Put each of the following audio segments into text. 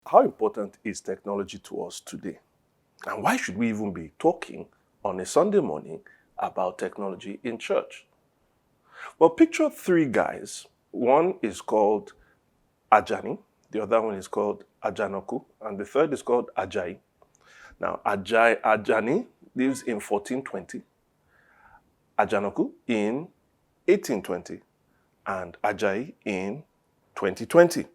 How important is technology to us today? And why should we even be talking on a Sunday morning about technology in church? Well, picture three guys. One is called Ajani, the other one is called Ajanoku, and the third is called Ajay. Now, Ajani lives in 1420, Ajanoku in 1820, and Ajay in 2020.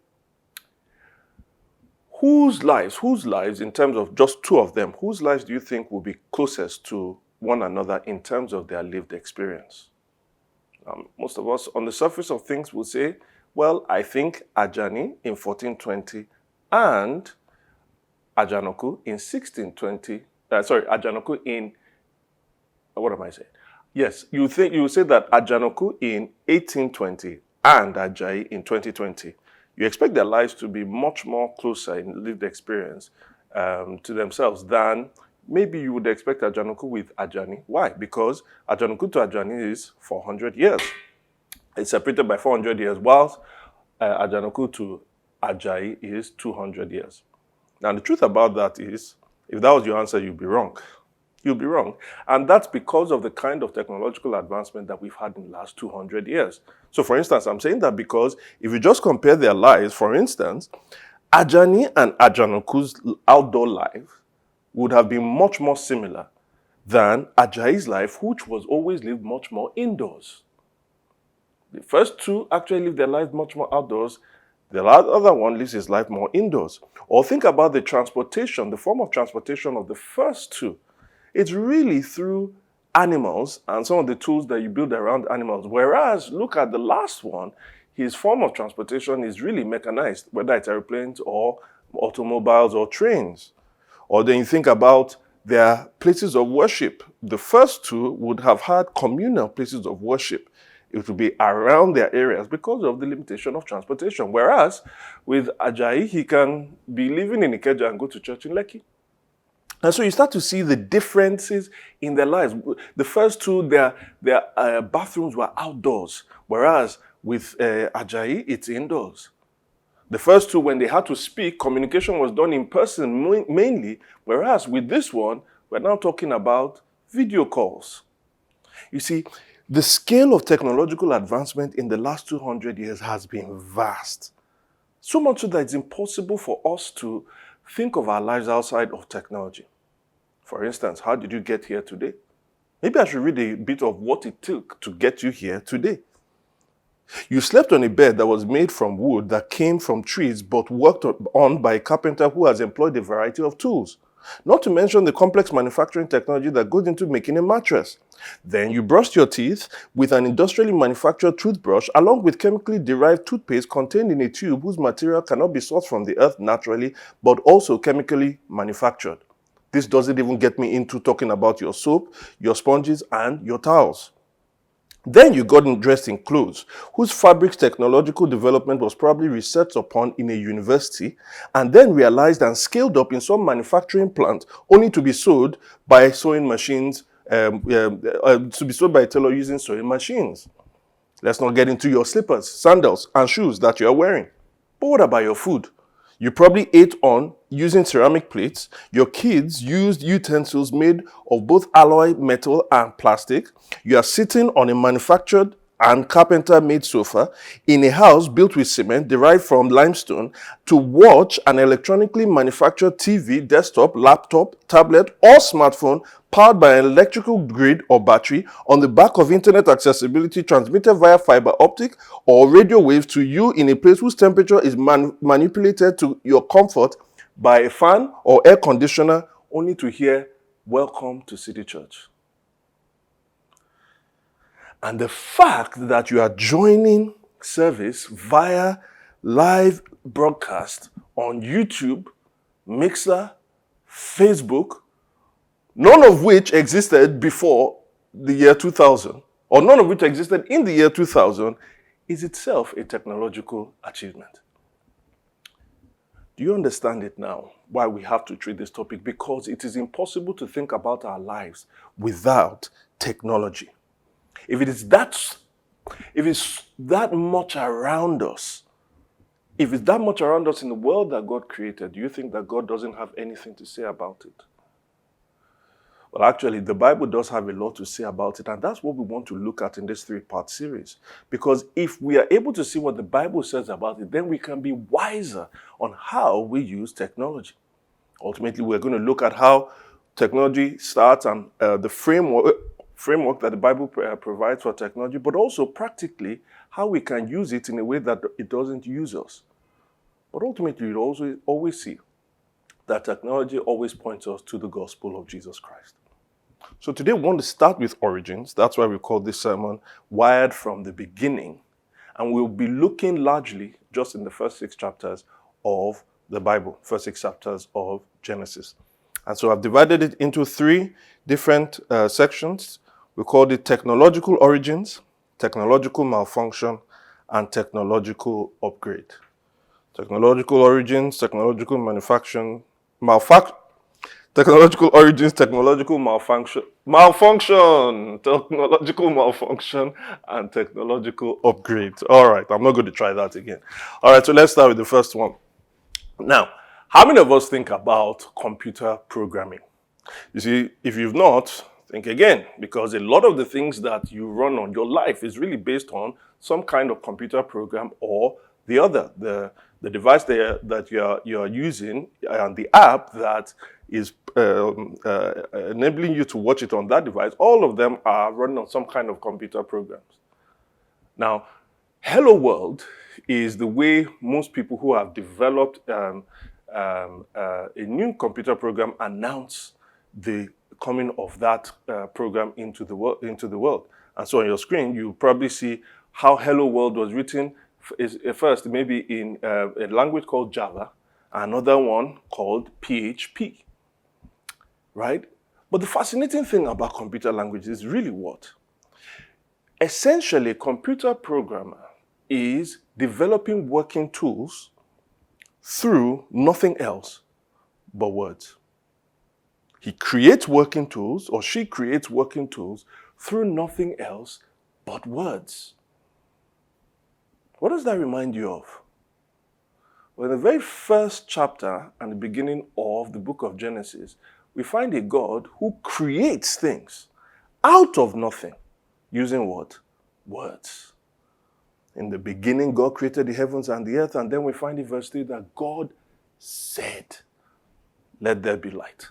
Whose lives, in terms of just two of them, whose lives do you think will be closest to one another in terms of their lived experience? Most of us, on the surface of things, will say, well, I think Ajani in 1420 and Ajanoku in 1620. Ajanoku in, what am I saying? Yes, you say that Ajanoku in 1820 and Ajay in 2020. You expect their lives to be much more closer in lived experience to themselves than maybe you would expect Ajanoku with Ajani. Why? Because Ajanoku to Ajani is 400 years. It's separated by 400 years, whilst Ajanoku to Ajay is 200 years. Now, the truth about that is, if that was your answer, you'd be wrong. You'll be wrong. And that's because of the kind of technological advancement that we've had in the last 200 years. So, for instance, I'm saying that because if you just compare their lives, for instance, Ajani and Ajanoku's outdoor life would have been much more similar than Ajay's life, which was always lived much more indoors. The first two actually live their life much more outdoors. The other one lives his life more indoors. Or think about the transportation, the form of transportation of the first two. It's really through animals and some of the tools that you build around animals. Whereas, look at the last one, his form of transportation is really mechanized, whether it's airplanes or automobiles or trains. Or then you think about their places of worship. The first two would have had communal places of worship. It would be around their areas because of the limitation of transportation. Whereas with Ajayi, he can be living in Ikeja and go to church in Lekki. And so you start to see the differences in their lives. The first two, their bathrooms were outdoors, whereas with Ajayi, it's indoors. The first two, when they had to speak, communication was done in person mainly, whereas with this one, we're now talking about video calls. You see, the scale of technological advancement in the last 200 years has been vast. So much so that it's impossible for us to think of our lives outside of technology. For instance, how did you get here today? Maybe I should read a bit of what it took to get you here today. You slept on a bed that was made from wood that came from trees but worked on by a carpenter who has employed a variety of tools. Not to mention the complex manufacturing technology that goes into making a mattress. Then you brushed your teeth with an industrially manufactured toothbrush along with chemically derived toothpaste contained in a tube whose material cannot be sourced from the earth naturally but also chemically manufactured. This doesn't even get me into talking about your soap, your sponges, and your towels. Then you got dressed in clothes, whose fabric's technological development was probably researched upon in a university, and then realized and scaled up in some manufacturing plant, only to be sold by sewing machines, to be sold by a tailor using sewing machines. Let's not get into your slippers, sandals, and shoes that you're wearing. But what about your food? You probably ate on using ceramic plates. Your kids used utensils made of both alloy, metal, and plastic. You are sitting on a manufactured and carpenter-made sofa in a house built with cement derived from limestone to watch an electronically manufactured TV, desktop, laptop, tablet, or smartphone powered by an electrical grid or battery on the back of internet accessibility transmitted via fiber optic or radio waves to you in a place whose temperature is manipulated to your comfort by a fan or air conditioner, only to hear, "Welcome to City Church." And the fact that you are joining service via live broadcast on YouTube, Mixer, Facebook, none of which existed before the year 2000, or none of which existed in the year 2000, is itself a technological achievement. Do you understand it now, why we have to treat this topic? Because it is impossible to think about our lives without technology. If it's that much around us, If it's that much around us in the world that God created, do you think that God doesn't have anything to say about it? Well, actually, the Bible does have a lot to say about it, and that's what we want to look at in this 3-part series. Because if we are able to see what the Bible says about it, then we can be wiser on how we use technology. Ultimately, we're going to look at how technology starts and the framework that the Bible provides for technology, but also practically how we can use it in a way that it doesn't use us. But ultimately, you also always see that technology always points us to the gospel of Jesus Christ. So today we want to start with origins. That's why we call this sermon Wired from the Beginning. And we'll be looking largely just in the first 6 chapters of the Bible, first 6 chapters of Genesis. And so I've divided it into 3 different sections. We called it technological origins, technological malfunction, and technological upgrade. Technological origins, technological technological origins, technological technological malfunction, and technological upgrade. All right, I'm not going to try that again. All right, so let's start with the first one. Now, how many of us think about computer programming? You see, if you've not, think again, because a lot of the things that you run on your life is really based on some kind of computer program or the other, the device that you're using and the app that is enabling you to watch it on that device. All of them are running on some kind of computer programs. Now, Hello World is the way most people who have developed a new computer program announce the coming of that program into the world. And so on your screen, you probably see how Hello World was written first, maybe in a language called Java, another one called PHP, right? But the fascinating thing about computer language is really what? Essentially, a computer programmer is developing working tools through nothing else but words. He creates working tools, or she creates working tools through nothing else but words. What does that remind you of? Well, in the very first chapter and the beginning of the book of Genesis, we find a God who creates things out of nothing using what? Words. In the beginning, God created the heavens and the earth, and then we find in verse 3 that God said, "Let there be light."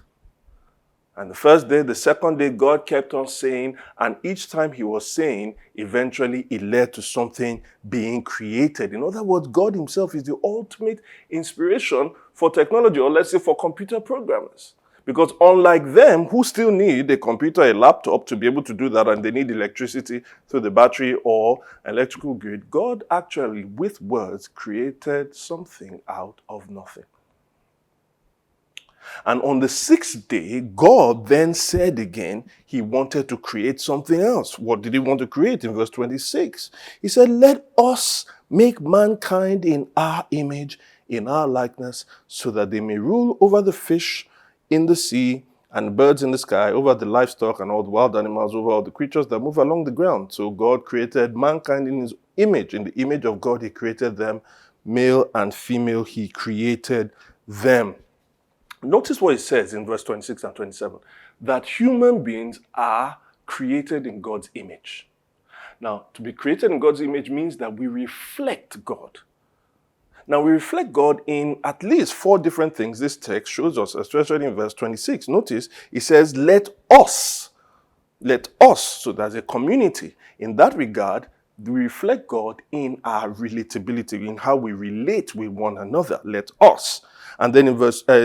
And the first day, the second day, God kept on saying, and each time he was saying, eventually it led to something being created. In other words, God himself is the ultimate inspiration for technology, or let's say for computer programmers. Because unlike them, who still need a computer, a laptop to be able to do that, and they need electricity through the battery or electrical grid, God actually, with words, created something out of nothing. And on the 6th day, God then said again, he wanted to create something else. What did he want to create? In verse 26, he said, "Let us make mankind in our image, in our likeness, so that they may rule over the fish in the sea and birds in the sky, over the livestock and all the wild animals, over all the creatures that move along the ground." So God created mankind in his image. In the image of God, he created them. Male and female, he created them. Notice what it says in verse 26 and 27, that human beings are created in God's image. Now, to be created in God's image means that we reflect God. Now, we reflect God in at least 4 different things this text shows us, especially in verse 26. Notice, it says, let us. So there's a community. In that regard, we reflect God in our relatability, in how we relate with one another. Let us. And then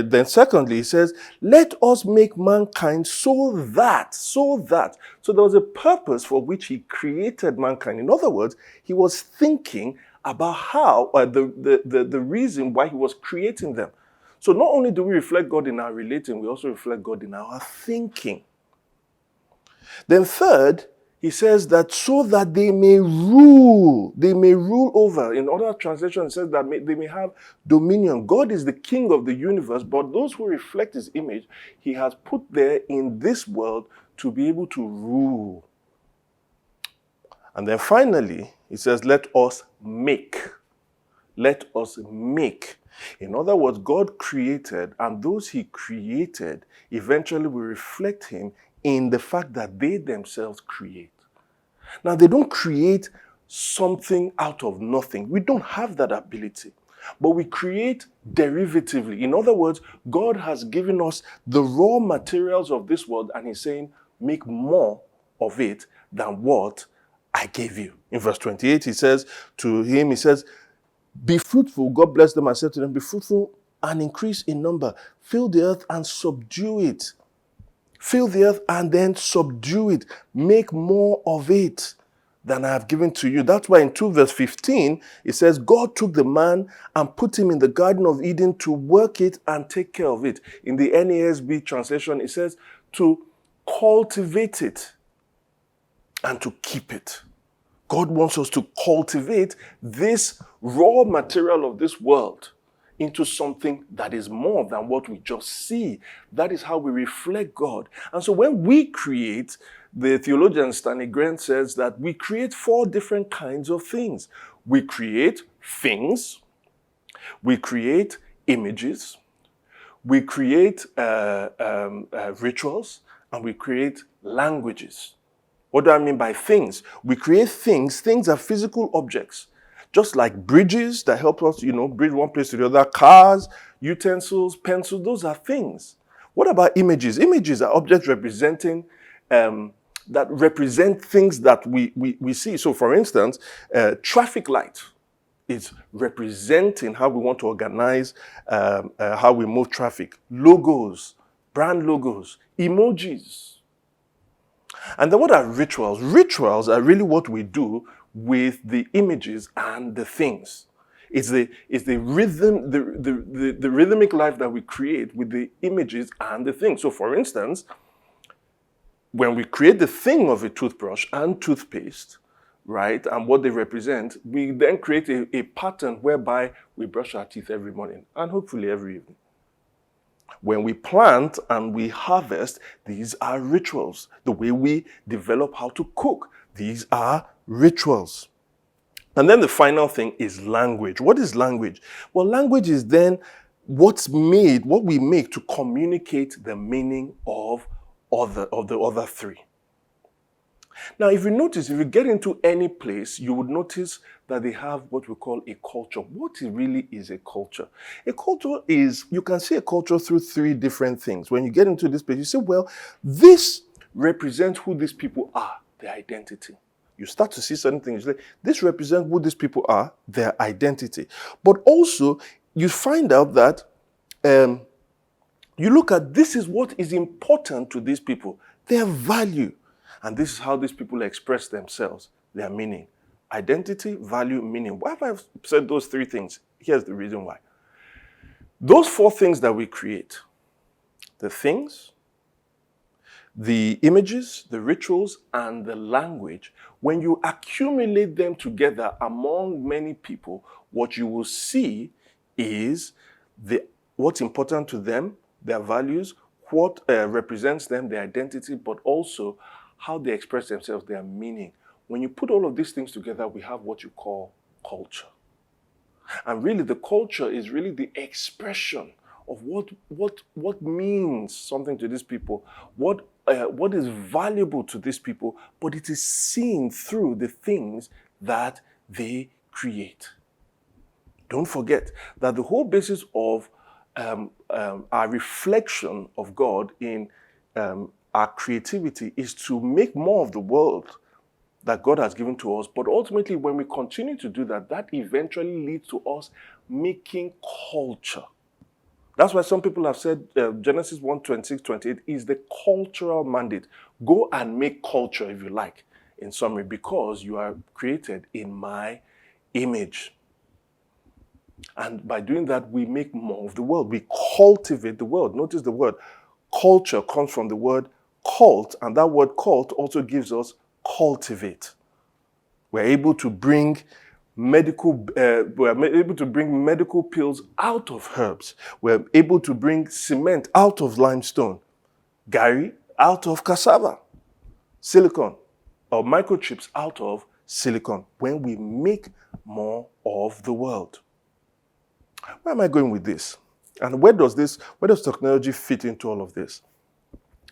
then secondly, he says, let us make mankind so that. So there was a purpose for which he created mankind. In other words, he was thinking about how, the reason why he was creating them. So not only do we reflect God in our relating, we also reflect God in our thinking. Then third, he says that so that they may rule over. In other translations, it says that they may have dominion. God is the king of the universe, but those who reflect his image, he has put there in this world to be able to rule. And then finally, he says, let us make. let us make. In other words, God created, and those he created eventually will reflect him in the fact that they themselves create. Now, they don't create something out of nothing. We don't have that ability. But we create derivatively. In other words, God has given us the raw materials of this world, and he's saying, make more of it than what I gave you. In verse 28, he says to him, he says, be fruitful. God bless them and said to them, be fruitful and increase in number. Fill the earth and subdue it. Fill the earth and then subdue it. Make more of it than I have given to you. That's why in 2 verse 15, it says, God took the man and put him in the Garden of Eden to work it and take care of it. In the NASB translation, it says to cultivate it and to keep it. God wants us to cultivate this raw material of this world into something that is more than what we just see. That is how we reflect God. And so when we create, the theologian Stanley Grant says that we create 4 different kinds of things. We create things, we create images, we create rituals, and we create languages. What do I mean by things? We create things. Things are physical objects. Just like bridges that help us, bridge one place to the other. Cars, utensils, pencils, those are things. What about images? Images are objects representing, that represent things that we see. So for instance, traffic light is representing how we want to organize, how we move traffic. Logos, brand logos, emojis. And then what are rituals? Rituals are really what we do with the images and the things. It's the rhythm, the rhythmic life that we create with the images and the things. So for instance, when we create the thing of a toothbrush and toothpaste, right, and what they represent, we then create a pattern whereby we brush our teeth every morning and hopefully every evening. When we plant and we harvest, these are rituals. The way we develop how to cook, these are rituals. And then the final thing is language. What is language? Well, language is then what we make to communicate the meaning of the other 3. Now, if you get into any place, you would notice that they have what we call a culture. What really is a culture? A culture is, you can see a culture through 3 different things. When you get into this place, you say, well, this represents who these people are, their identity. You start to see certain things. You say, this represents who these people are, their identity. But also, you find out that you look at this is what is important to these people, their value. And this is how these people express themselves, their meaning. Identity, value, meaning. Why have I said those 3 things? Here's the reason why. Those 4 things that we create, the things, the images, the rituals, and the language, when you accumulate them together among many people, what you will see is what's important to them, their values, what represents them, their identity, but also how they express themselves, their meaning. When you put all of these things together, we have what you call culture. And really, the culture is really the expression of what means something to these people, what is valuable to these people, but it is seen through the things that they create. Don't forget that the whole basis of our reflection of God in our creativity is to make more of the world that God has given to us. But ultimately, when we continue to do that, that eventually leads to us making culture. That's why some people have said Genesis 1:26-28 is the cultural mandate. Go and make culture if you like, in summary, because you are created in my image. And by doing that, we make more of the world. We cultivate the world. Notice the word culture comes from the word cult, and that word cult also gives us cultivate. We're able to bring medical pills out of herbs. We're able to bring cement out of limestone, gari out of cassava, silicon or microchips out of silicon when we make more of the world. Where am I going with this? And where does technology fit into all of this?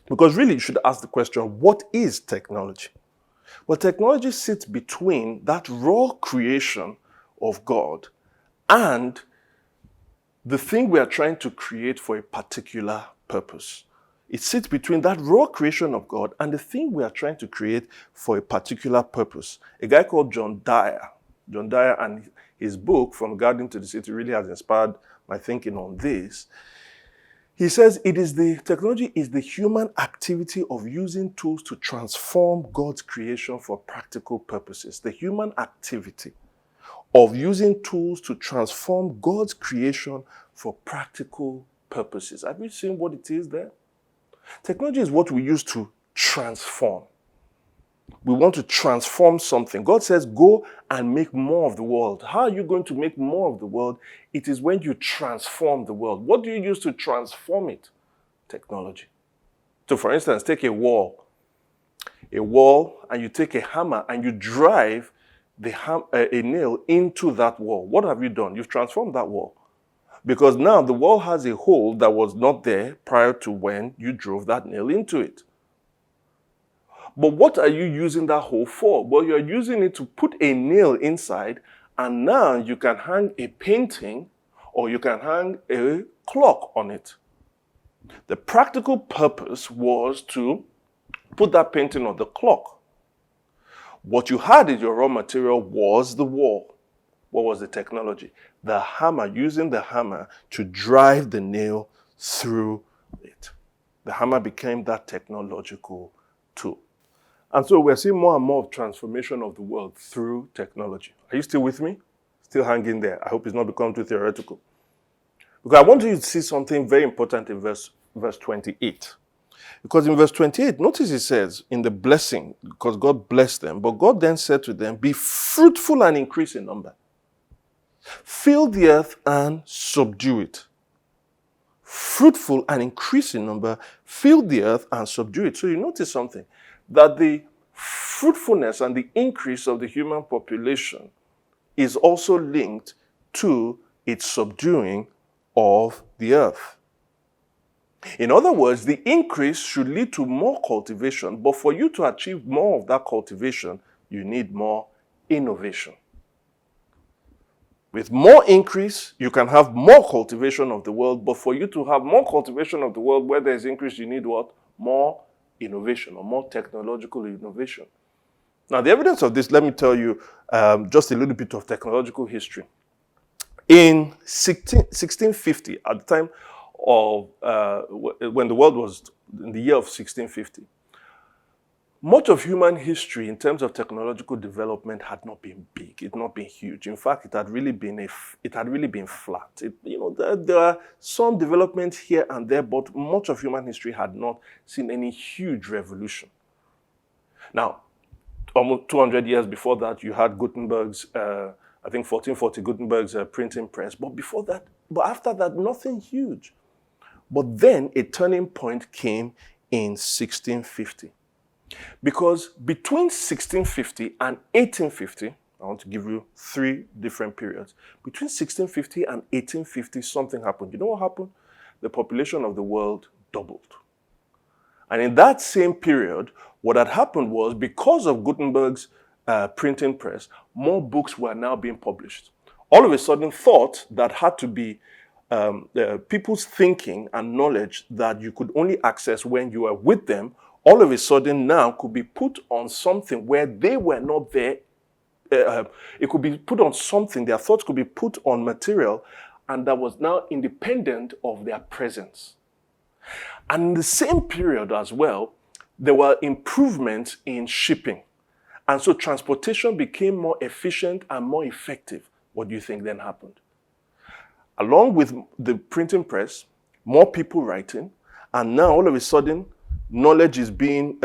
Because really you should ask the question, what is technology? Well, technology sits between that raw creation of God and the thing we are trying to create for a particular purpose. It sits between that raw creation of God and the thing we are trying to create for a particular purpose. A guy called John Dyer and his book, From Garden to the City, really has inspired my thinking on this. He says technology is the human activity of using tools to transform God's creation for practical purposes. The human activity of using tools to transform God's creation for practical purposes. Have you seen what it is there? Technology is what we use to transform. We want to transform something. God says, go and make more of the world. How are you going to make more of the world? It is when you transform the world. What do you use to transform it? Technology. So for instance, take a wall, and you take a hammer and you drive a nail into that wall. What have you done? You've transformed that wall. Because now the wall has a hole that was not there prior to when you drove that nail into it. But what are you using that hole for? Well, you're using it to put a nail inside, and now you can hang a painting or you can hang a clock on it. The practical purpose was to put that painting on the clock. What you had in your raw material was the wall. What was the technology? The hammer, using the hammer to drive the nail through it. The hammer became that technological tool. And so we're seeing more and more of transformation of the world through technology. Are you still with me? Still hanging there. I hope it's not become too theoretical. Because I want you to see something very important in verse 28. Because in verse 28, notice it says, in the blessing, because God blessed them, but God then said to them, be fruitful and increase in number. Fill the earth and subdue it. Fruitful and increase in number, fill the earth and subdue it. So you notice something, that the fruitfulness and the increase of the human population is also linked to its subduing of the earth. In other words, the increase should lead to more cultivation, but for you to achieve more of that cultivation, you need more innovation. With more increase, you can have more cultivation of the world, but for you to have more cultivation of the world where there is increase, you need what? More innovation or more technological innovation. Now, the evidence of this, let me tell you just a little bit of technological history. In 1650, at the time of when the world was in the year of 1650, much of human history in terms of technological development had not been big. It had not been huge. In fact, it had really been flat. There are some developments here and there, but much of human history had not seen any huge revolution. Now, almost 200 years before that, you had Gutenberg's, I think 1440, Gutenberg's printing press. But after that, nothing huge. But then a turning point came in 1650. Because between 1650 and 1850, I want to give you 3 different periods. Between 1650 and 1850, something happened. You know what happened? The population of the world doubled. And in that same period, what had happened was, because of Gutenberg's printing press, more books were now being published. All of a sudden, thought that had to be people's thinking and knowledge that you could only access when you were with them, all of a sudden now could be put on something where they were not there. It could be put on something, their thoughts could be put on material, and that was now independent of their presence. And in the same period as well, there were improvements in shipping. And so transportation became more efficient and more effective. What do you think then happened? Along with the printing press, more people writing, and now all of a sudden, knowledge is being,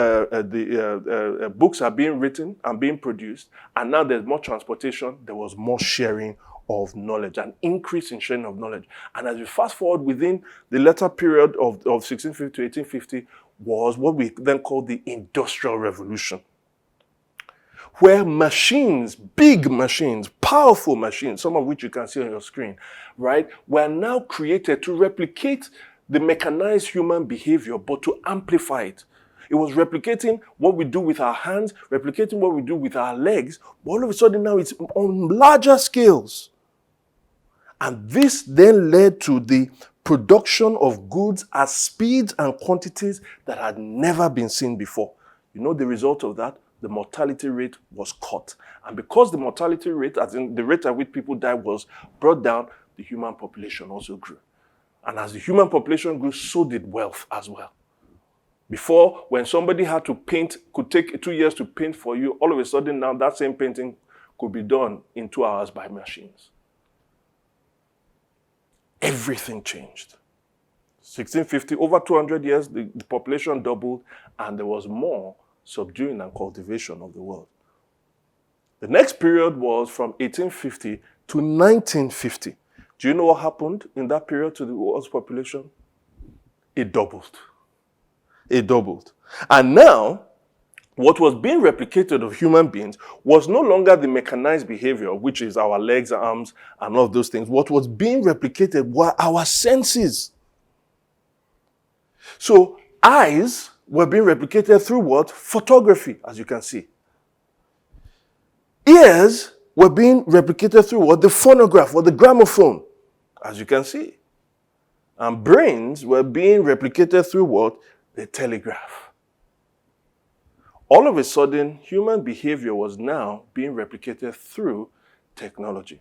books are being written and being produced, and now there's more transportation, there was more sharing of knowledge, an increase in sharing of knowledge. And as we fast forward within the latter period of 1650 to 1850 was what we then call the Industrial Revolution. where machines, big machines, powerful machines, some of which you can see on your screen, right, were now created to replicate the mechanized human behavior, but to amplify it. It was replicating what we do with our hands, replicating what we do with our legs, but all of a sudden now it's on larger scales. And this then led to the production of goods at speeds and quantities that had never been seen before. You know the result of that? The mortality rate was cut. And because the mortality rate, as in the rate at which people died, was brought down, the human population also grew. And as the human population grew, so did wealth as well. Before, when somebody had to paint, could take 2 years to paint for you, all of a sudden now that same painting could be done in 2 hours by machines. Everything changed. 1650, over 200 years, the population doubled, and there was more subduing and cultivation of the world. The next period was from 1850 to 1950. Do you know what happened in that period to the world's population? It doubled. It doubled. And now, what was being replicated of human beings was no longer the mechanized behavior, which is our legs, arms, and all of those things. What was being replicated were our senses. So eyes were being replicated through what? Photography, as you can see. Ears were being replicated through what? The phonograph or the gramophone, as you can see. And brains were being replicated through what? The telegraph. All of a sudden, human behavior was now being replicated through technology.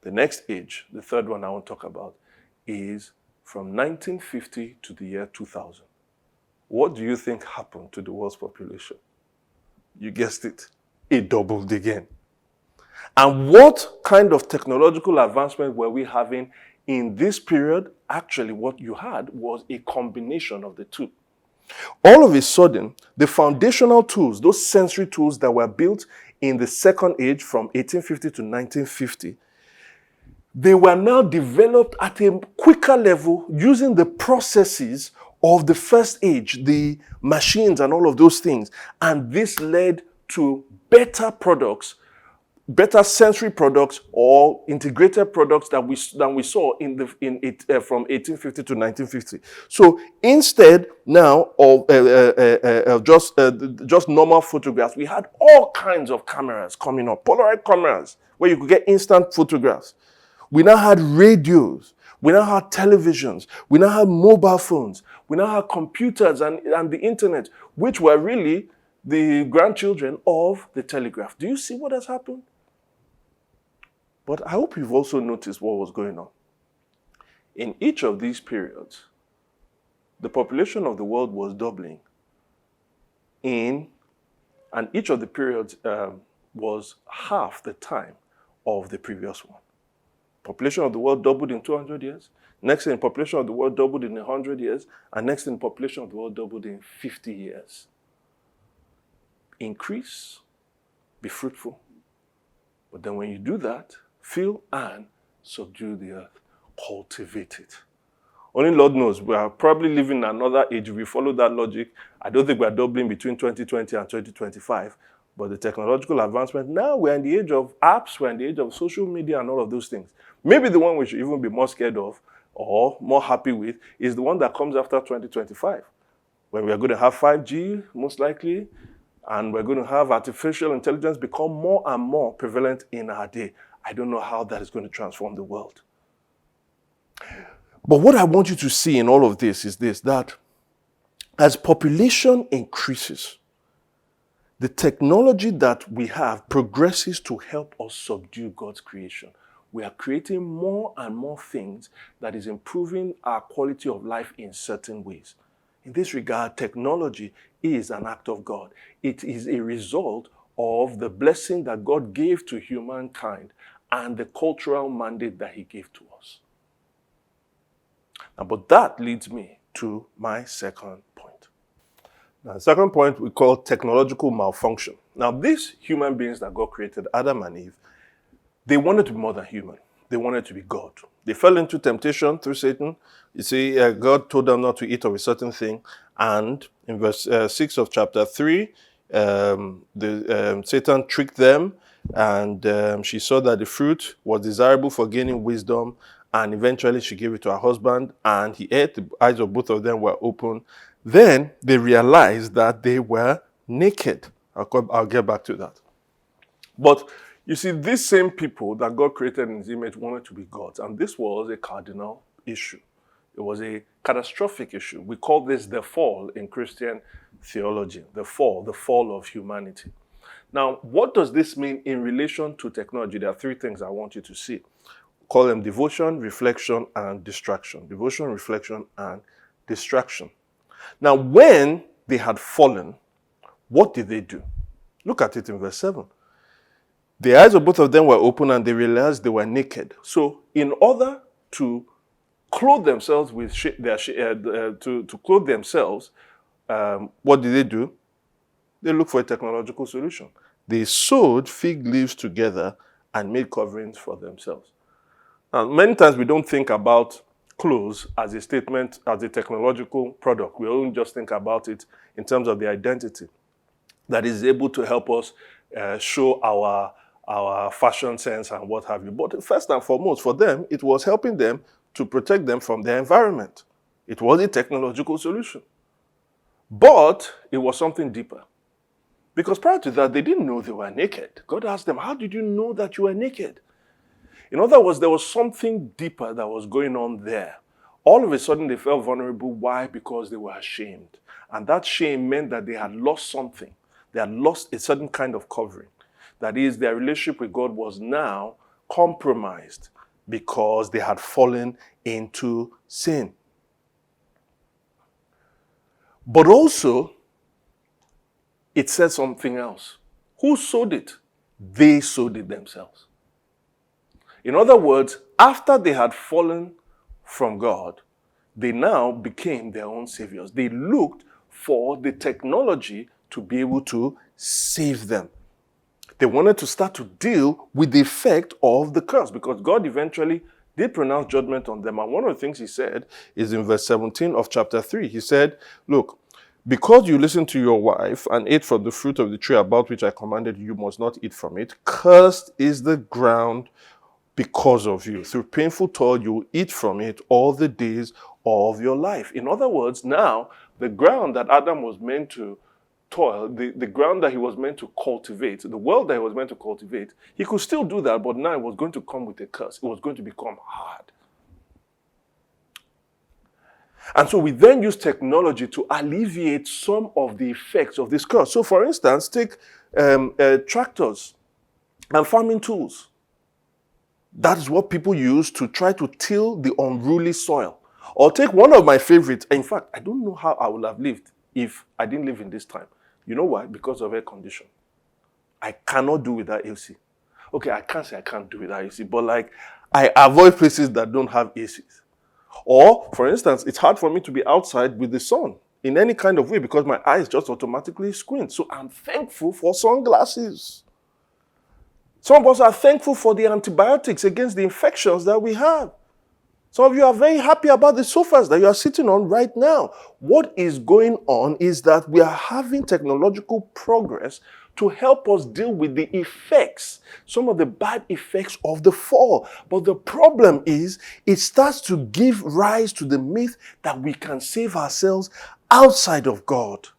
The next age, the third one I want to talk about, is from 1950 to the year 2000. What do you think happened to the world's population? You guessed it. It doubled again. And what kind of technological advancement were we having in this period? Actually, what you had was a combination of the two. All of a sudden, the foundational tools, those sensory tools that were built in the second age from 1850 to 1950, they were now developed at a quicker level using the processes of the first age, the machines and all of those things. And this led to better products, better sensory products or integrated products than we saw from 1850 to 1950. So instead now of just normal photographs, we had all kinds of cameras coming up, Polaroid cameras, where you could get instant photographs. We now had radios. We now had televisions. We now had mobile phones. We now had computers and the internet, which were really the grandchildren of the telegraph. Do you see what has happened? But I hope you've also noticed what was going on. In each of these periods, the population of the world was doubling. And each of the periods was half the time of the previous one. Population of the world doubled in 200 years. Next thing, population of the world doubled in 100 years. And next thing, population of the world doubled in 50 years. Increase, be fruitful. But then when you do that, fill and subdue the earth. Cultivate it. Only Lord knows. We are probably living in another age. If we follow that logic, I don't think we are doubling between 2020 and 2025. But the technological advancement, now we're in the age of apps, we're in the age of social media and all of those things. Maybe the one we should even be more scared of or more happy with is the one that comes after 2025, when we are going to have 5G, most likely, and we're going to have artificial intelligence become more and more prevalent in our day. I don't know how that is going to transform the world. But what I want you to see in all of this is this, that as population increases, the technology that we have progresses to help us subdue God's creation. We are creating more and more things that is improving our quality of life in certain ways. In this regard, technology is an act of God. It is a result of the blessing that God gave to humankind and the cultural mandate that he gave to us. Now, but that leads me to my second point. Now, the second point we call technological malfunction. Now, these human beings that God created, Adam and Eve, they wanted to be more than human. They wanted to be God. They fell into temptation through Satan. You see, God told them not to eat of a certain thing. And in verse 6 of chapter 3, Satan tricked them, and she saw that the fruit was desirable for gaining wisdom, and eventually she gave it to her husband, and he ate. The eyes of both of them were open. Then they realized that they were naked. I'll get back to that. But you see, these same people that God created in his image wanted to be gods, and this was a cardinal issue. It was a catastrophic issue. We call this the fall in Christian theology, the fall of humanity. Now, what does this mean in relation to technology? There are three things I want you to see. Call them devotion, reflection, and distraction. Devotion, reflection, and distraction. Now, when they had fallen, what did they do? Look at it in verse 7. The eyes of both of them were open, and they realized they were naked. So, in order to clothe themselves with to clothe themselves, what did they do? They looked for a technological solution. They sewed fig leaves together and made coverings for themselves. Now, many times we don't think about clothes as a statement, as a technological product. We don't just think about it in terms of the identity that is able to help us show our fashion sense and what have you. But first and foremost, for them, it was helping them to protect them from their environment. It was a technological solution. But it was something deeper. Because prior to that, they didn't know they were naked. God asked them, how did you know that you were naked? In other words, there was something deeper that was going on there. All of a sudden, they felt vulnerable. Why? Because they were ashamed. And that shame meant that they had lost something. They had lost a certain kind of covering. That is, their relationship with God was now compromised because they had fallen into sin. But also, it said something else. Who sowed it? They sowed it themselves. In other words, after they had fallen from God, they now became their own saviors. They looked for the technology to be able to save them. They wanted to start to deal with the effect of the curse because God eventually did pronounce judgment on them. And one of the things he said is in verse 17 of chapter 3. He said, look, because you listened to your wife and ate from the fruit of the tree about which I commanded you must not eat from it, cursed is the ground because of you. Through painful toil, you will eat from it all the days of your life. In other words, now, the ground that Adam was meant to toil, the ground that he was meant to cultivate, the world that he was meant to cultivate, he could still do that, but now it was going to come with a curse. It was going to become hard. And so we then use technology to alleviate some of the effects of this curse. So for instance, take tractors and farming tools. That is what people use to try to till the unruly soil. Or take one of my favorites. In fact, I don't know how I would have lived if I didn't live in this time. You know why? Because of air condition. I cannot do without AC. Okay, I can't say I can't do without AC, but like I avoid places that don't have ACs. Or, for instance, it's hard for me to be outside with the sun in any kind of way because my eyes just automatically squint. So I'm thankful for sunglasses. Some of us are thankful for the antibiotics against the infections that we have. Some of you are very happy about the sofas that you are sitting on right now. What is going on is that we are having technological progress to help us deal with the effects, some of the bad effects of the fall. But the problem is, it starts to give rise to the myth that we can save ourselves outside of God.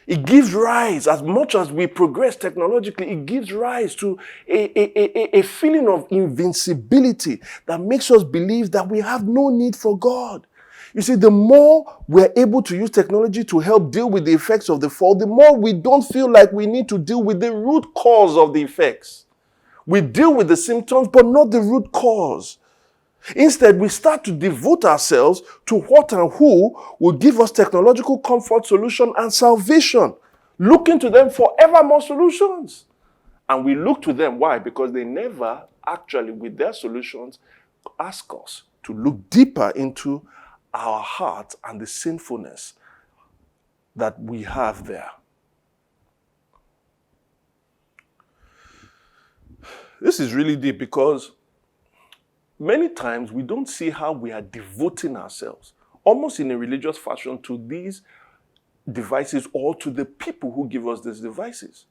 It gives rise, as much as we progress technologically, it gives rise to a feeling of invincibility that makes us believe that we have no need for God. You see, the more we're able to use technology to help deal with the effects of the fall, the more we don't feel like we need to deal with the root cause of the effects. We deal with the symptoms, but not the root cause. Instead, we start to devote ourselves to what and who will give us technological comfort, solution, and salvation, looking to them for ever more solutions. And we look to them. Why? Because they never actually, with their solutions, ask us to look deeper into our heart and the sinfulness that we have there. This is really deep because many times we don't see how we are devoting ourselves, almost in a religious fashion, to these devices or to the people who give us these devices.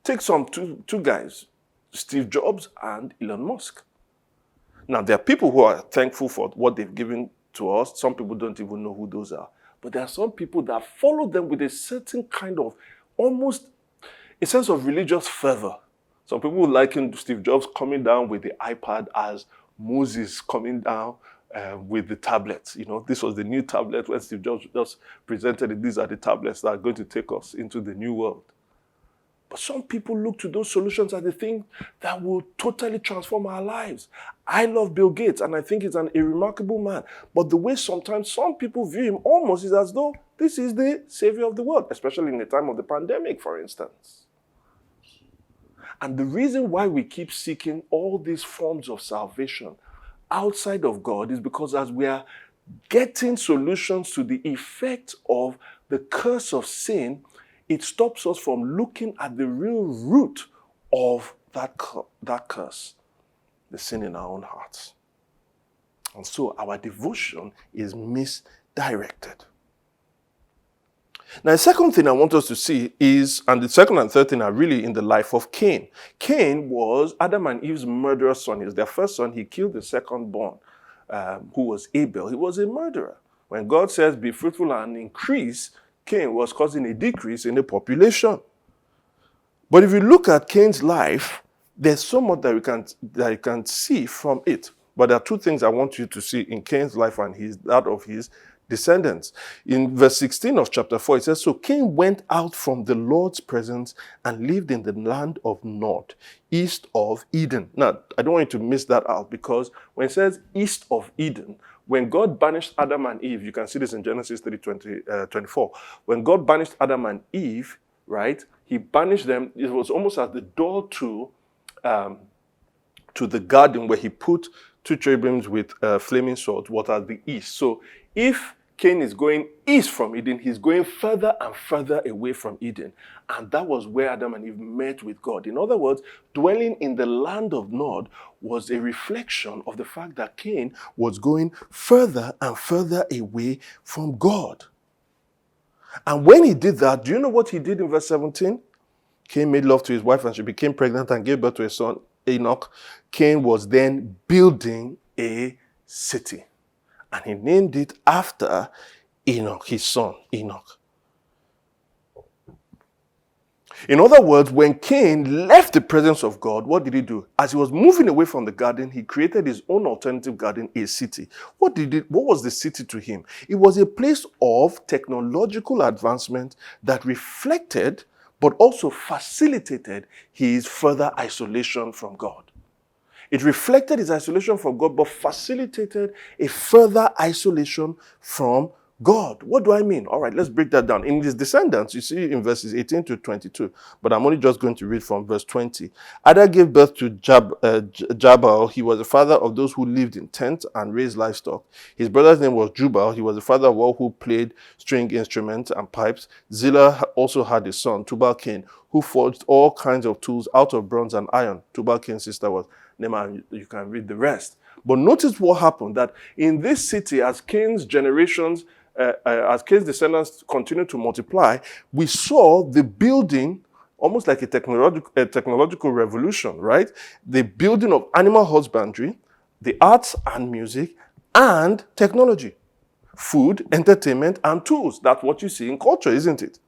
Take two guys, Steve Jobs and Elon Musk. Now, there are people who are thankful for what they've given to us. Some people don't even know who those are. But there are some people that follow them with a certain kind of, almost a sense of religious fervor. Some people liken Steve Jobs coming down with the iPad as Moses coming down with the tablets. You know, this was the new tablet when Steve Jobs just presented it. These are the tablets that are going to take us into the new world. But some people look to those solutions as the thing that will totally transform our lives. I love Bill Gates, and I think he's a remarkable man. But the way sometimes some people view him almost is as though this is the savior of the world, especially in the time of the pandemic, for instance. And the reason why we keep seeking all these forms of salvation outside of God is because as we are getting solutions to the effect of the curse of sin, it stops us from looking at the real root of that curse, the sin in our own hearts. And so our devotion is misdirected. Now, the second thing I want us to see is, and the second and third thing are really in the life of Cain. Cain was Adam and Eve's murderous son. He was their first son. He killed the second-born, who was Abel. He was a murderer. When God says, be fruitful and increase, Cain was causing a decrease in the population. But if you look at Cain's life, there's so much that you can see from it. But there are two things I want you to see in Cain's life and that of his descendants. In verse 16 of chapter 4, it says, so Cain went out from the Lord's presence and lived in the land of Nod, east of Eden. Now, I don't want you to miss that out, because when it says east of Eden, when God banished Adam and Eve, you can see this in Genesis 3:24. When God banished Adam and Eve, right, he banished them. It was almost as the door to the garden where he put two cherubims with flaming swords, what at the east. So if Cain is going east from Eden, he's going further and further away from Eden. And that was where Adam and Eve met with God. In other words, dwelling in the land of Nod was a reflection of the fact that Cain was going further and further away from God. And when he did that, do you know what he did in verse 17? Cain made love to his wife and she became pregnant and gave birth to a son, Enoch. Cain was then building a city. And he named it after Enoch, his son, Enoch. In other words, when Cain left the presence of God, what did he do? As he was moving away from the garden, he created his own alternative garden, a city. What was the city to him? It was a place of technological advancement that reflected but also facilitated his further isolation from God. It reflected his isolation from God, but facilitated a further isolation from God. What do I mean? All right, let's break that down. In his descendants, you see in verses 18 to 22, but I'm only just going to read from verse 20. Ada gave birth to Jabal. He was the father of those who lived in tents and raised livestock. His brother's name was Jubal. He was the father of all who played string instruments and pipes. Zillah also had a son, Tubal-Cain, who forged all kinds of tools out of bronze and iron. Tubal-Cain's sister was Nema. You can read the rest. But notice what happened, that in this city, as Cain's generations, as Cain's descendants continued to multiply, we saw the building, almost like a technological revolution, right? The building of animal husbandry, the arts and music, and technology. Food, entertainment, and tools. That's what you see in culture, isn't it?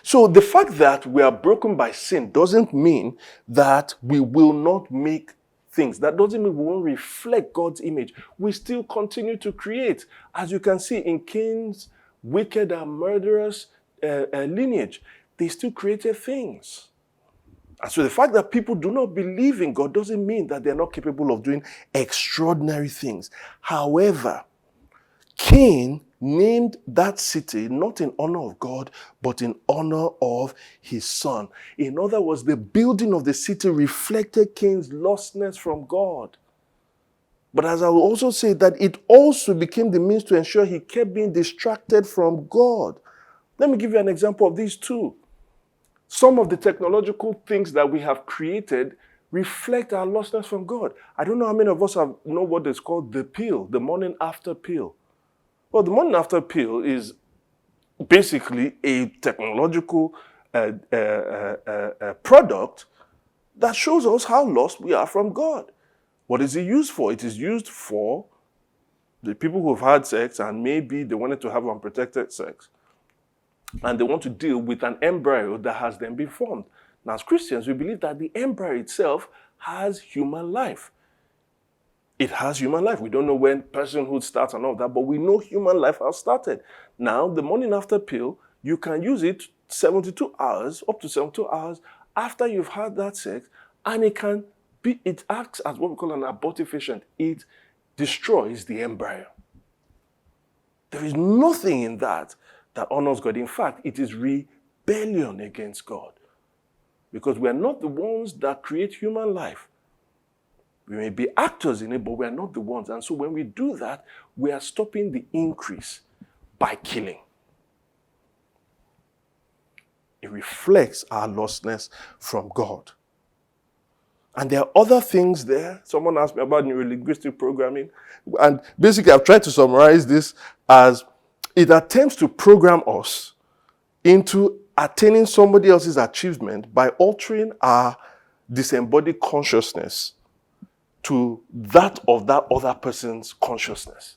So the fact that we are broken by sin doesn't mean that we will not make things. That doesn't mean we won't reflect God's image. We still continue to create. As you can see in Cain's wicked and murderous lineage, they still created things. And so the fact that people do not believe in God doesn't mean that they're not capable of doing extraordinary things. However, Cain named that city not in honor of God, but in honor of his son. In other words, the building of the city reflected Cain's lostness from God. But as I will also say, that it also became the means to ensure he kept being distracted from God. Let me give you an example of these two. Some of the technological things that we have created reflect our lostness from God. I don't know how many of us know what is called the pill, the morning after pill. Well, the morning after pill is basically a technological product that shows us how lost we are from God. What is it used for? It is used for the people who have had sex and maybe they wanted to have unprotected sex. And they want to deal with an embryo that has then been formed. Now, as Christians, we believe that the embryo itself has human life. It has human life. We don't know when personhood starts and all that, but we know human life has started. Now, the morning after pill, you can use it 72 hours, up to 72 hours after you've had that sex, and it acts as what we call an abortifacient. It destroys the embryo. There is nothing in that honors God. In fact, it is rebellion against God. Because we are not the ones that create human life. We may be actors in it, but we are not the ones. And so when we do that, we are stopping the increase by killing. It reflects our lostness from God. And there are other things there. Someone asked me about neurolinguistic programming. And basically, I've tried to summarize this as it attempts to program us into attaining somebody else's achievement by altering our disembodied consciousness to that of that other person's consciousness.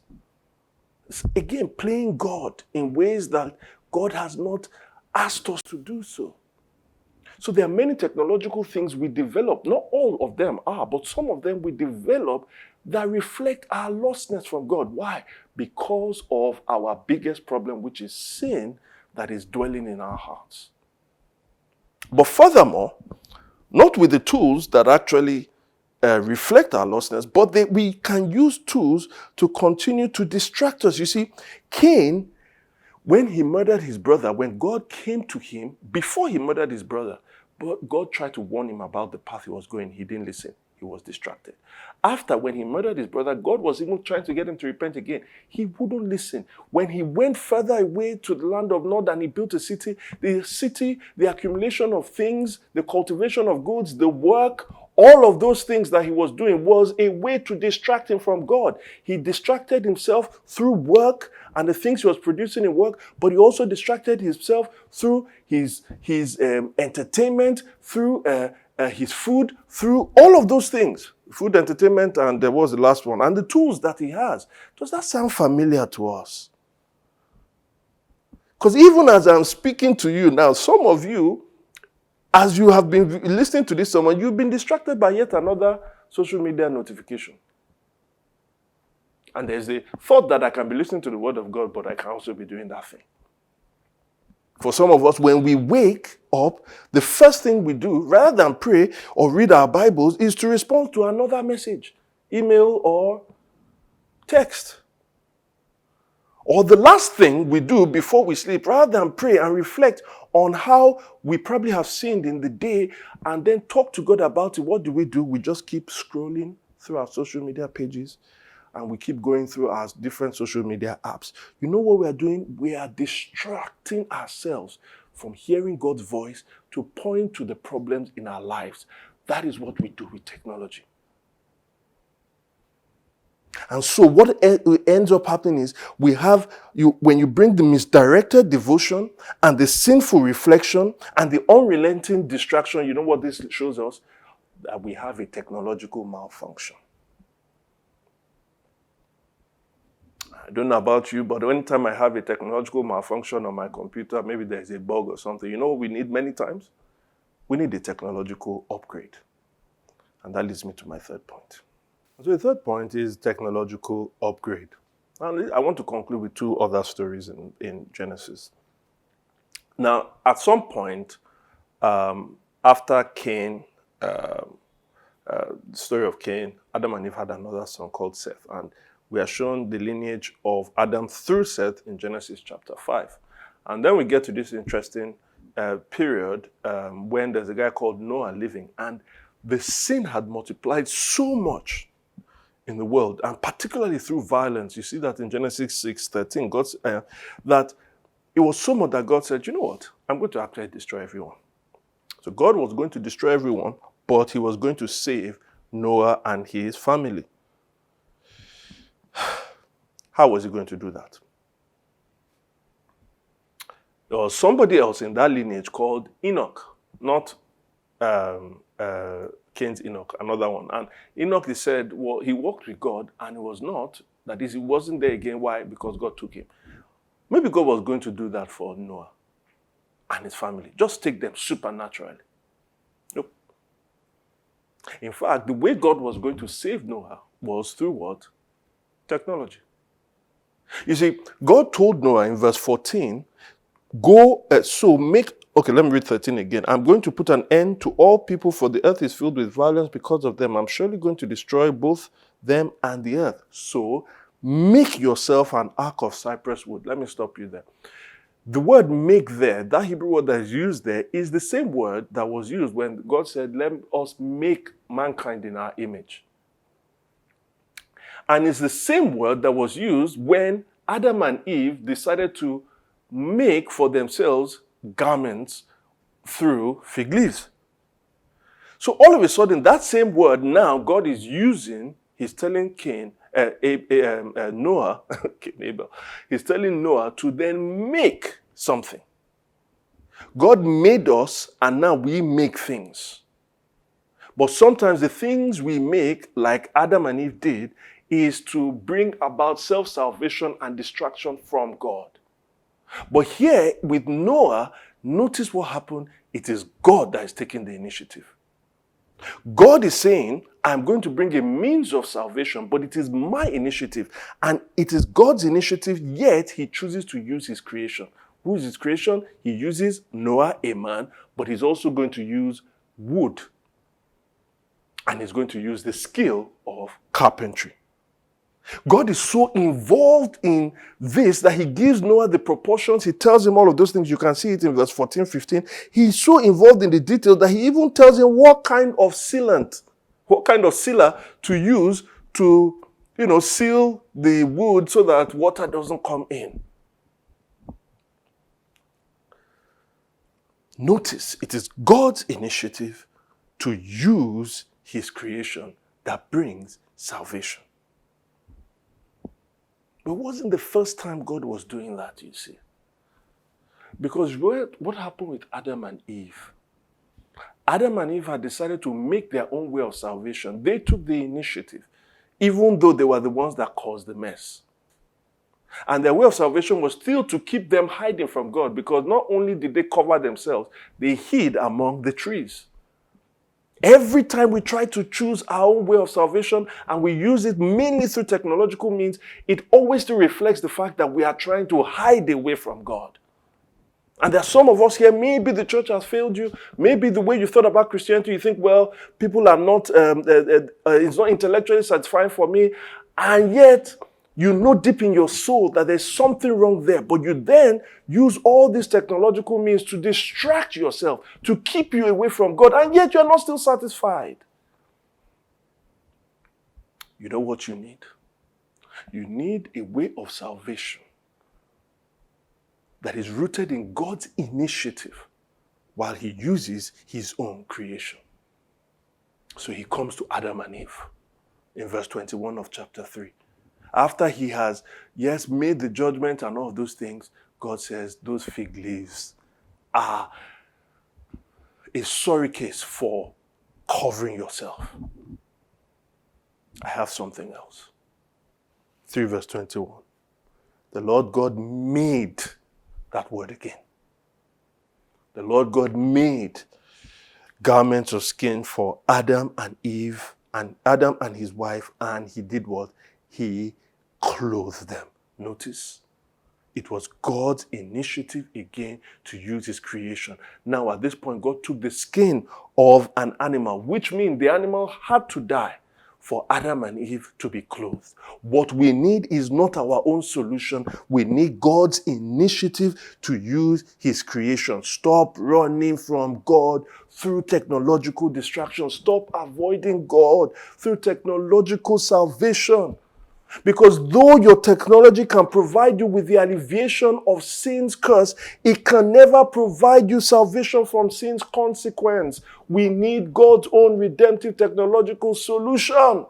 It's, again, playing God in ways that God has not asked us to do so. So there are many technological things we develop. Not all of them are, but some of them we develop that reflect our lostness from God. Why? Because of our biggest problem, which is sin that is dwelling in our hearts. But furthermore, not with the tools that actually reflect our lostness, but we can use tools to continue to distract us. You see, Cain, when he murdered his brother, when God came to him, before he murdered his brother, but God tried to warn him about the path he was going. He didn't listen. He was distracted. After, when he murdered his brother, God was even trying to get him to repent again. He wouldn't listen. When he went further away to the land of Nod and he built a city, the accumulation of things, the cultivation of goods, the work, all of those things that he was doing was a way to distract him from God. He distracted himself through work and the things he was producing in work, but he also distracted himself through his entertainment, through his food, through all of those things. Food, entertainment, and there was the last one. And the tools that he has. Does that sound familiar to us? Because even as I'm speaking to you now, some of you, as you have been listening to this sermon, you've been distracted by yet another social media notification. And there's the thought that I can be listening to the word of God, but I can also be doing that thing. For some of us, when we wake up, the first thing we do, rather than pray or read our Bibles, is to respond to another message, email or text. Or the last thing we do before we sleep, rather than pray and reflect on how we probably have sinned in the day and then talk to God about it, what do? We just keep scrolling through our social media pages and we keep going through our different social media apps. You know what we are doing? We are distracting ourselves from hearing God's voice to point to the problems in our lives. That is what we do with technology. And so what ends up happening is when you bring the misdirected devotion and the sinful reflection and the unrelenting distraction, you know what this shows us? That we have a technological malfunction. I don't know about you, but anytime I have a technological malfunction on my computer, maybe there's a bug or something, you know what we need many times? We need a technological upgrade. And that leads me to my third point. So the third point is technological upgrade. And I want to conclude with two other stories in Genesis. Now, at some point, after Cain, the story of Cain, Adam and Eve had another son called Seth. And we are shown the lineage of Adam through Seth in Genesis chapter 5. And then we get to this interesting period when there's a guy called Noah living. And the sin had multiplied so much in the world, and particularly through violence. You see that in Genesis 6:13, God that it was so much that God said, you know what? I'm going to actually destroy everyone. So God was going to destroy everyone, but he was going to save Noah and his family. How was he going to do that? There was somebody else in that lineage called Enoch, not Cain's Enoch, another one. And Enoch, he said, well, he walked with God and he was not. That is, he wasn't there again. Why? Because God took him. Maybe God was going to do that for Noah and his family. Just take them supernaturally. Nope. In fact, the way God was going to save Noah was through what? Technology. You see, God told Noah in verse 14, okay, let me read 13 again. I'm going to put an end to all people, for the earth is filled with violence because of them. I'm surely going to destroy both them and the earth. So make yourself an ark of cypress wood. Let me stop you there. The word make there, that Hebrew word that is used there, is the same word that was used when God said, let us make mankind in our image. And it's the same word that was used when Adam and Eve decided to make for themselves garments through fig leaves. So all of a sudden, that same word now God is using, he's telling Noah, Abel, he's telling Noah to then make something. God made us and now we make things. But sometimes the things we make, like Adam and Eve did, is to bring about self-salvation and distraction from God. But here with Noah, notice what happened. It is God that is taking the initiative. God is saying, I'm going to bring a means of salvation, but it is my initiative. And it is God's initiative, yet he chooses to use his creation. Who is his creation? He uses Noah, a man, but he's also going to use wood. And he's going to use the skill of carpentry. God is so involved in this that he gives Noah the proportions. He tells him all of those things. You can see it in verse 14, 15. He's so involved in the details that he even tells him what kind of sealant, what kind of sealer to use to, seal the wood so that water doesn't come in. Notice, it is God's initiative to use his creation that brings salvation. But it wasn't the first time God was doing that, you see. Because what happened with Adam and Eve? Adam and Eve had decided to make their own way of salvation. They took the initiative, even though they were the ones that caused the mess. And their way of salvation was still to keep them hiding from God, because not only did they cover themselves, they hid among the trees. Every time we try to choose our own way of salvation and we use it mainly through technological means, it always still reflects the fact that we are trying to hide away from God. And there are some of us here, maybe the church has failed you. Maybe the way you thought about Christianity, you think, well, people are not, it's not intellectually satisfying for me. And yet, you know deep in your soul that there's something wrong there. But you then use all these technological means to distract yourself, to keep you away from God. And yet, you're not still satisfied. You know what you need? You need a way of salvation that is rooted in God's initiative while he uses his own creation. So he comes to Adam and Eve in verse 21 of chapter 3. After he has, made the judgment and all of those things, God says those fig leaves are a sorry case for covering yourself. I have something else. 3 verse 21. The Lord God made that word again. The Lord God made garments of skin for Adam and Eve, and Adam and his wife, and he did what? He clothed them. Notice, it was God's initiative again to use his creation. Now at this point, God took the skin of an animal, which means the animal had to die for Adam and Eve to be clothed. What we need is not our own solution. We need God's initiative to use his creation. Stop running from God through technological distraction. Stop avoiding God through technological salvation. Because though your technology can provide you with the alleviation of sin's curse, it can never provide you salvation from sin's consequence. We need God's own redemptive technological solution.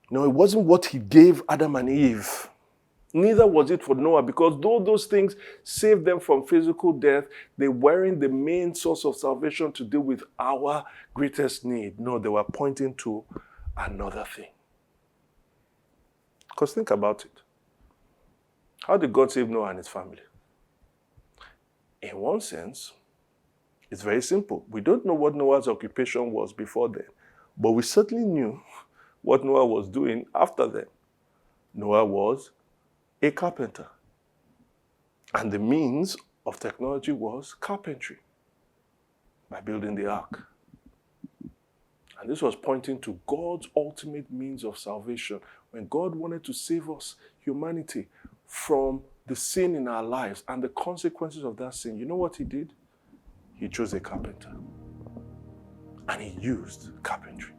No, it wasn't what he gave Adam and Eve. Neither was it for Noah, because though those things saved them from physical death, they weren't the main source of salvation to deal with our greatest need. No, they were pointing to another thing. Because think about it. How did God save Noah and his family? In one sense, it's very simple. We don't know what Noah's occupation was before then, but we certainly knew what Noah was doing after then. Noah was a carpenter. And the means of technology was carpentry, by building the ark. And this was pointing to God's ultimate means of salvation. When God wanted to save us, humanity, from the sin in our lives and the consequences of that sin, you know what he did? He chose a carpenter. And he used carpentry.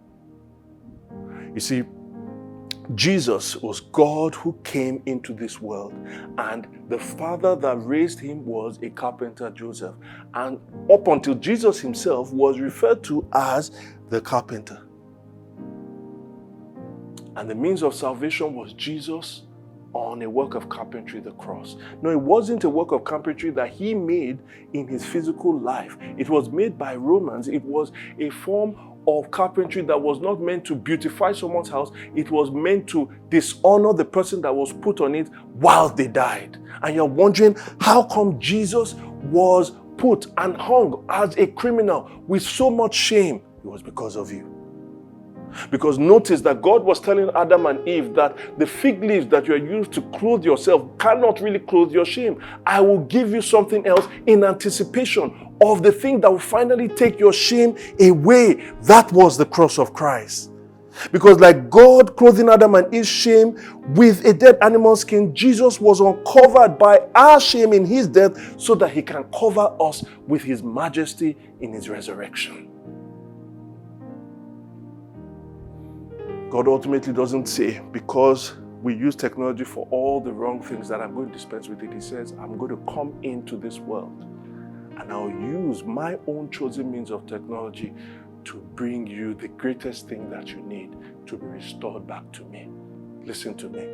You see, Jesus was God who came into this world, and the father that raised him was a carpenter, Joseph. And up until Jesus himself was referred to as the carpenter. And the means of salvation was Jesus on a work of carpentry, the cross. No, it wasn't a work of carpentry that he made in his physical life. It was made by Romans. It was a form of carpentry that was not meant to beautify someone's house. It was meant to dishonor the person that was put on it while they died. And you're wondering, how come Jesus was put and hung as a criminal with so much shame? It was because of you. Because notice that God was telling Adam and Eve that the fig leaves that you are used to clothe yourself cannot really clothe your shame. I will give you something else in anticipation of the thing that will finally take your shame away. That was the cross of Christ. Because like God clothing Adam and Eve's shame with a dead animal skin, Jesus was uncovered by our shame in his death so that he can cover us with his majesty in his resurrection. God ultimately doesn't say, because we use technology for all the wrong things, that I'm going to dispense with it. He says, I'm going to come into this world and I'll use my own chosen means of technology to bring you the greatest thing that you need to be restored back to me. Listen to me.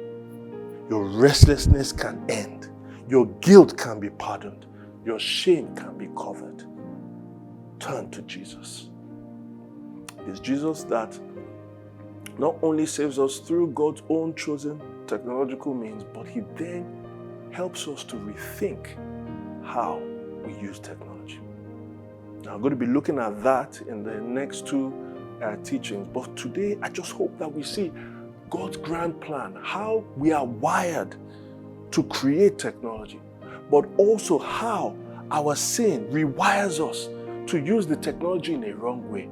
Your restlessness can end. Your guilt can be pardoned. Your shame can be covered. Turn to Jesus. It's Jesus that not only saves us through God's own chosen technological means, but he then helps us to rethink how we use technology. Now, I'm going to be looking at that in the next two teachings, but today I just hope that we see God's grand plan, how we are wired to create technology, but also how our sin rewires us to use the technology in a wrong way,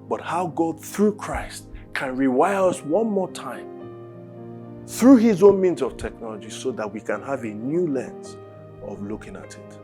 but how God, through Christ, can rewire us one more time through his own means of technology so that we can have a new lens of looking at it.